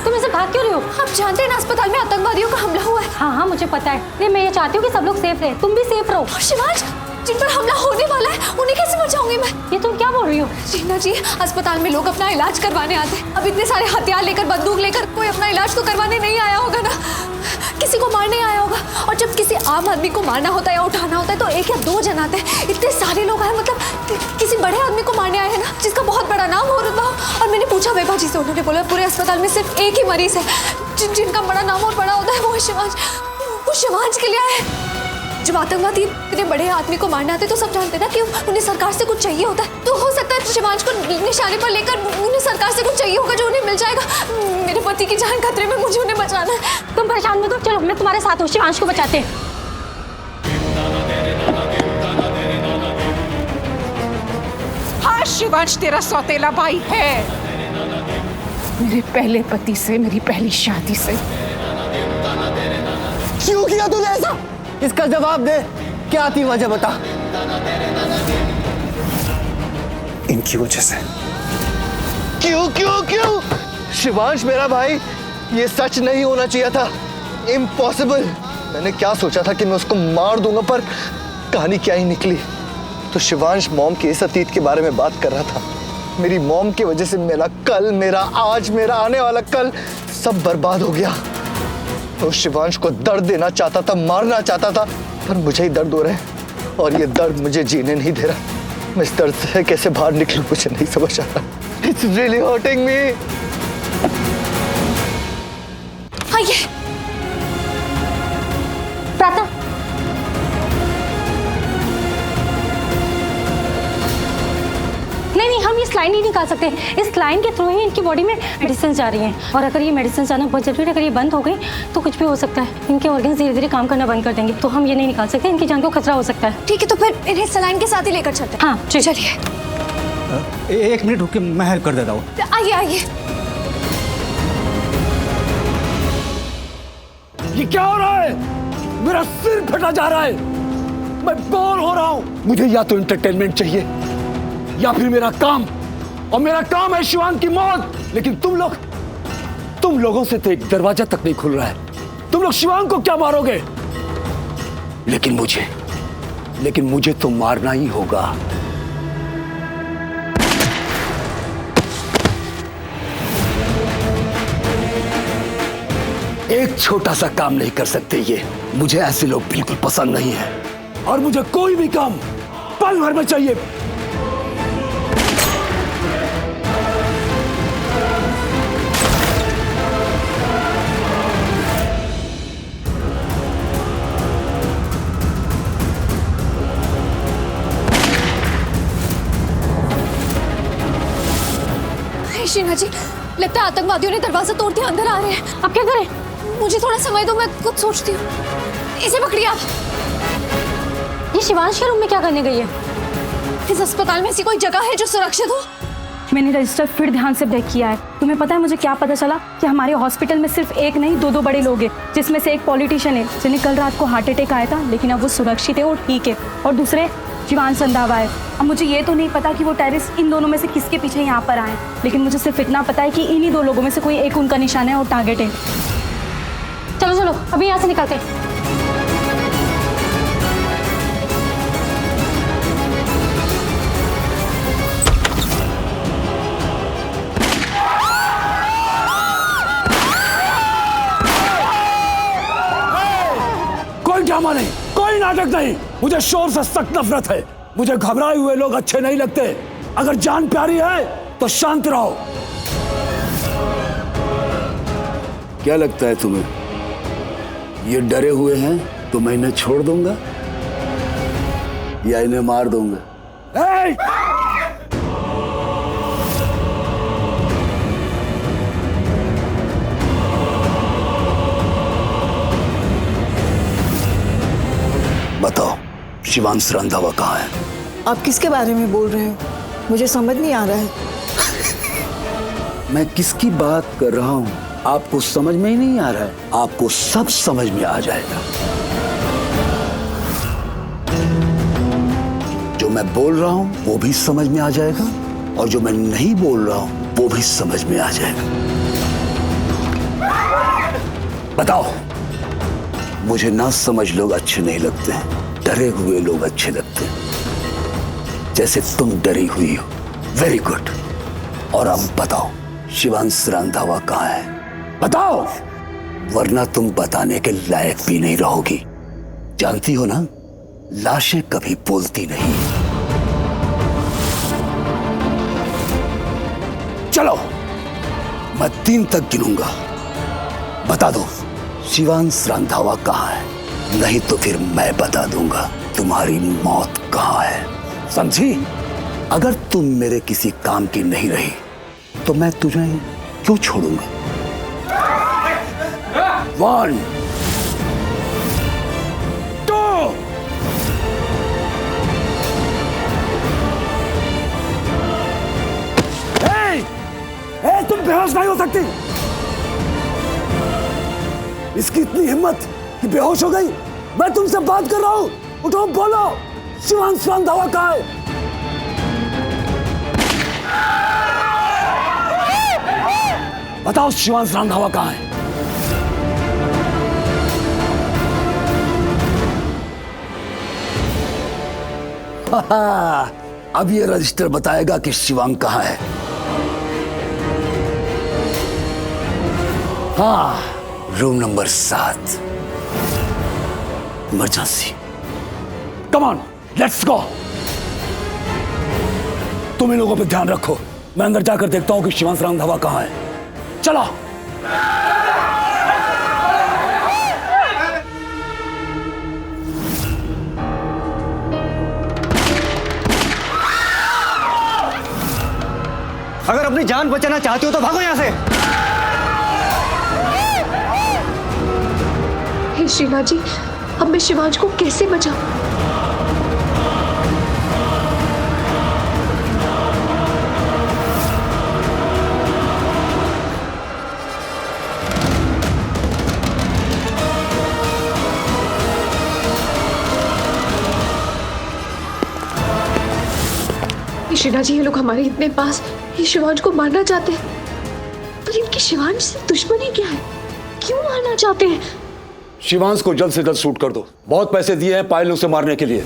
तुम इसे भाग क्यों रही हो? आप जानते हैं ना अस्पताल में आतंकवादियों का हमला हुआ है। हाँ मुझे पता है, नहीं मैं ये चाहती हूँ कि सब लोग सेफ रहे, तुम भी सेफ रहो। और शिवांश, जिन पर हमला होने वाला है उन्हें कैसे बचाऊंगी मैं? ये तुम क्या बोल रही हो? रीना जी, अस्पताल में लोग अपना इलाज करवाने आते हैं। अब इतने सारे हथियार लेकर, बंदूक लेकर कोई अपना इलाज तो करवाने नहीं आया होगा ना, किसी को मारने आया होगा। और जब किसी आम आदमी को मारना होता है या उठाना होता है तो एक या दो जन आते हैं। इतने सारे लोग आए, मतलब किसी बड़े आदमी को मारने आए हैं ना, जिसका बहुत बड़ा नाम हो रुतबा हो। और मैंने पूछा वैभा जी से, उन्होंने बोला पूरे अस्पताल में सिर्फ एक ही मरीज है जिनका बड़ा नाम और बड़ा होता है, वो है शिवांश। वो शिवांश के लिए आए। जब आतंकवादी इतने बड़े आदमी को मारने आते तो सब जानते ना कि उन्हें सरकार से कुछ चाहिए होता है। तो हो सकता है शिवांश को निशाने पर लेकर उन्हें सरकार से कुछ चाहिए होगा जो उन्हें मिल जाएगा। मेरे पति की जान खतरे में, मुझे उन्हें बचाना है। तुम परेशान मत हो, चलो मैं तुम्हारे साथ हूँ, शिवांश को बचाते हैं। हाँ शिवांश तेरा सौतेला भाई है, मेरे पहले पति से, मेरी पहली शादी से। क्यों किया तूने ऐसा? इसका जवाब दे, क्या थी वजह बता। इनकी वजह से। क्यों क्यों क्यों? शिवांश मेरा भाई, ये सच नहीं होना चाहिए था। इम्पॉसिबल। मैंने क्या सोचा था कि मैं उसको मार दूंगा, पर कहानी क्या ही निकली। तो शिवांश मॉम के इस अतीत के बारे में बात कर रहा था। मेरी मॉम की वजह से मेरा कल, मेरा आज, मेरा आने वाला कल सब बर्बाद हो गया। तो शिवांश को दर्द देना चाहता था, मारना चाहता था, पर मुझे ही दर्द हो रहा है और ये दर्द मुझे जीने नहीं दे रहा। मैं इस दर्द से कैसे बाहर निकलूं मुझे नहीं समझ आ रहा। It's really hurting me. आइए। प्रार्थना, नहीं हम इस लाइन ही निकाल सकते। इस लाइन के थ्रू ही इनकी बॉडी में मेडिसिन जा रही हैं, और अगर ये मेडिसिन जाना बहुत जरूरी है, अगर ये बंद हो गई तो कुछ भी हो सकता है। इनके ऑर्गन्स धीरे धीरे काम करना बंद कर देंगे, तो हम ये नहीं निकाल सकते, इनकी जान को खतरा हो सकता है। ठीक है, तो फिर इन्हें सलाइन के साथ ही लेकर चलते हैं। हाँ चलिए। एक मिनट रुक के मैं हेल्प कर देता हूँ। आइए आइए। ये क्या हो रहा है? मेरा सिर फटा जा रहा है, मैं बोर हो रहा हूँ। मुझे या तो एंटरटेनमेंट चाहिए या फिर मेरा काम, और मेरा काम है शिवांग की मौत। लेकिन तुम लोगों से तो एक दरवाजा तक नहीं खुल रहा है। तुम लोग शिवांग को क्या मारोगे? लेकिन मुझे तो मारना ही होगा। एक छोटा सा काम नहीं कर सकते ये। मुझे ऐसे लोग बिल्कुल पसंद नहीं है, और मुझे कोई भी काम पल भर में चाहिए। शीना जी, लगता है आतंकवादियों ने दरवाजा तोड़ के अंदर आ रहे हैं। अब क्या करें? मुझे थोड़ा समय दो, मैं खुद सोचती हूँ। इसे पकड़िए आप। ये शिवांश के रूम में क्या करने गई है? इस अस्पताल में ऐसी कोई जगह है जो सुरक्षित हो? मैंने रजिस्टर फिर ध्यान से ब्रेक किया है। तुम्हें पता है मुझे क्या पता चला? कि हमारे हॉस्पिटल में सिर्फ एक नहीं दो बड़े लोग हैं, जिसमें से एक पॉलिटिशियन है जिन्हें कल रात को हार्ट अटैक आया था, लेकिन अब वो सुरक्षित है और ठीक है, और दूसरे शिवांश रंधावा है। अब मुझे ये तो नहीं पता कि वो टेररिस्ट इन दोनों में से किसके पीछे यहाँ पर आए, लेकिन मुझे सिर्फ इतना पता है कि इन्हीं दो लोगों में से कोई एक उनका निशाना है और टारगेट है। चलो चलो अभी यहाँ से निकलते हैं। कोई ड्रामा नहीं, कोई नाटक नहीं। मुझे शोर से सख्त नफरत है। मुझे घबराए हुए लोग अच्छे नहीं लगते। अगर जान प्यारी है तो शांत रहो। क्या लगता है तुम्हें, ये डरे हुए हैं तो मैं इन्हें छोड़ दूंगा या इन्हें मार दूंगा? बताओ, शिवांश रंधावा कहाँ है? आप किसके बारे में बोल रहे हो? मुझे समझ नहीं आ रहा है। मैं किसकी बात कर रहा हूँ आपको समझ में ही नहीं आ रहा है? आपको सब समझ में आ जाएगा। जो मैं बोल रहा हूँ वो भी समझ में आ जाएगा, और जो मैं नहीं बोल रहा हूँ वो भी समझ में आ जाएगा। बताओ। मुझे ना समझ लोग अच्छे नहीं लगते, डरे हुए लोग अच्छे लगते हैं, जैसे तुम डरी हुई हो। Very good. और अब बताओ शिवांश रंधावा कहाँ है? बताओ, वरना तुम बताने के लायक भी नहीं रहोगी। जानती हो ना, लाशें कभी बोलती नहीं। चलो, मैं 3 तक गिनूंगा। बता दो शिवांश रंधावा कहाँ है, नहीं तो फिर मैं बता दूंगा तुम्हारी मौत कहाँ है। समझी? अगर तुम मेरे किसी काम की नहीं रही तो मैं तुझे क्यों छोड़ूंगा? 1 2 तुम बेहोश नहीं हो सकती। इसकी इतनी हिम्मत कि बेहोश हो गई। मैं तुमसे बात कर रहा हूं, उठो, बोलो शिवांश रंधावा कहाँ है? बताओ शिवांश रंधावा कहाँ है? अब ये रजिस्टर बताएगा कि शिवांग कहाँ है। हाँ, room number 7, emergency. Come on, let's go. तुम इन लोगों पे ध्यान रखो, मैं अंदर जाकर देखता हूं कि शिवांश रंधावा कहाँ है। चलो। अगर अपनी जान बचाना चाहते हो तो भागो यहाँ से। हे शिवाजी, अब मैं शिवांश को कैसे बचाऊं? शिवाजी, ये लोग हमारे इतने पास, ये शिवांश को मारना चाहते हैं, पर इनकी शिवांश से दुश्मनी क्या है? क्यों मारना चाहते हैं? शिवांश को जल्द से जल्द शूट कर दो। बहुत पैसे दिए हैं पायल उसे मारने के लिए।